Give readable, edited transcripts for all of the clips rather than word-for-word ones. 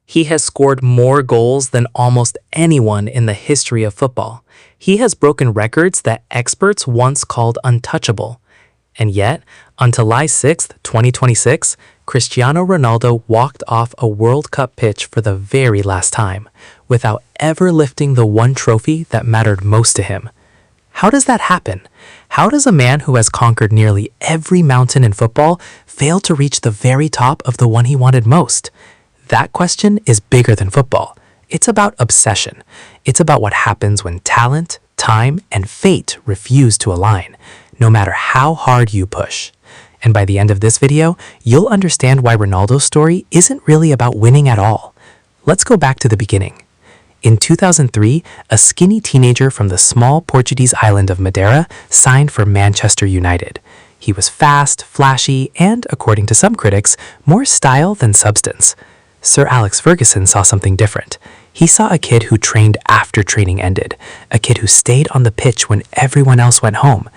He has scored more goals than almost anyone in the history of football. He has broken records that experts once called untouchable. And yet, on July 6, 2026, Cristiano Ronaldo walked off a World Cup pitch for the very last time, without ever lifting the one trophy that mattered most to him. How does that happen? How does a man who has conquered nearly every mountain in football fail to reach the very top of the one he wanted most? That question is bigger than football. It's about obsession. It's about what happens when talent, time, and fate refuse to align, no matter how hard you push. And by the end of this video, you'll understand why Ronaldo's story isn't really about winning at all. Let's go back to the beginning. In 2003, a skinny teenager from the small Portuguese island of Madeira signed for Manchester United. He was fast, flashy, and, according to some critics, more style than substance. Sir Alex Ferguson saw something different. He saw a kid who trained after training ended, a kid who stayed on the pitch when everyone else went home.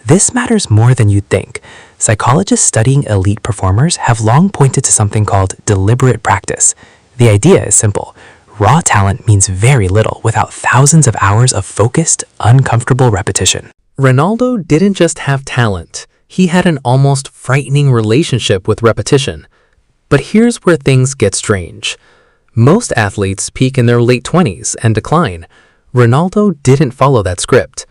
This matters more than you'd think. Psychologists studying elite performers have long pointed to something called deliberate practice. The idea is simple. Raw talent means very little without thousands of hours of focused, uncomfortable repetition. Ronaldo didn't just have talent. He had an almost frightening relationship with repetition. But here's where things get strange. Most athletes peak in their late 20s and decline. Ronaldo didn't follow that script.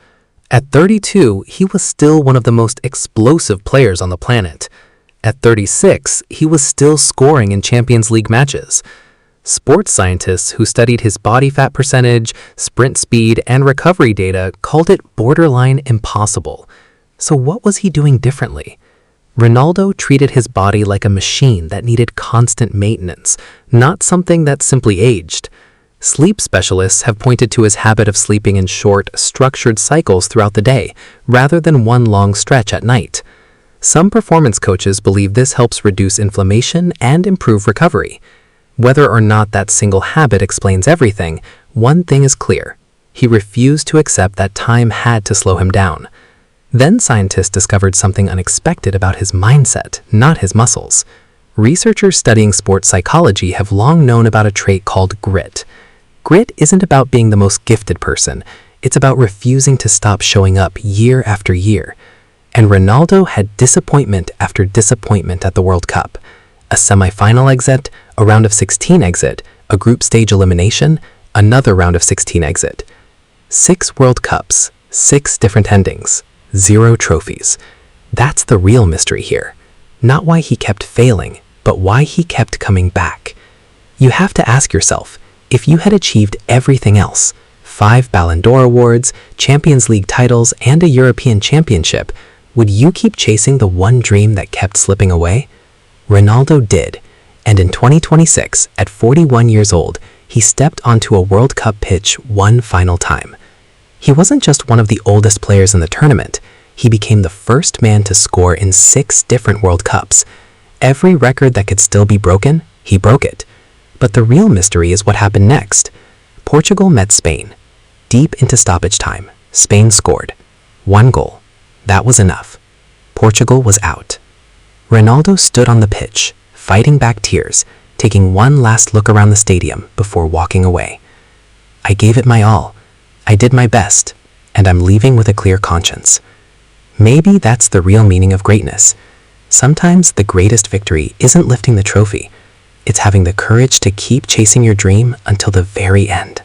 At 32, he was still one of the most explosive players on the planet. At 36, he was still scoring in Champions League matches. Sports scientists who studied his body fat percentage, sprint speed, and recovery data called it borderline impossible. So what was he doing differently? Ronaldo treated his body like a machine that needed constant maintenance, not something that simply aged. Sleep specialists have pointed to his habit of sleeping in short, structured cycles throughout the day, rather than one long stretch at night. Some performance coaches believe this helps reduce inflammation and improve recovery. Whether or not that single habit explains everything, one thing is clear. He refused to accept that time had to slow him down. Then scientists discovered something unexpected about his mindset, not his muscles. Researchers studying sports psychology have long known about a trait called grit. Grit isn't about being the most gifted person. It's about refusing to stop showing up year after year. And Ronaldo had disappointment after disappointment at the World Cup. A semi-final exit, a round of 16 exit, a group stage elimination, another round of 16 exit. 6 World Cups, 6 different endings. 0 trophies. That's the real mystery here. Not why he kept failing, but why he kept coming back. You have to ask yourself, if you had achieved everything else, 5 Ballon d'Or awards, Champions League titles, and a European championship, would you keep chasing the one dream that kept slipping away? Ronaldo did, and in 2026, at 41 years old, he stepped onto a World Cup pitch one final time. He wasn't just one of the oldest players in the tournament, he became the first man to score in 6 different World Cups. Every record that could still be broken, he broke it. But the real mystery is what happened next. Portugal met Spain. Deep into stoppage time, Spain scored. 1 goal. That was enough. Portugal was out. Ronaldo stood on the pitch, fighting back tears, taking one last look around the stadium before walking away. I gave it my all. I did my best, and I'm leaving with a clear conscience. Maybe that's the real meaning of greatness. Sometimes the greatest victory isn't lifting the trophy. It's having the courage to keep chasing your dream until the very end.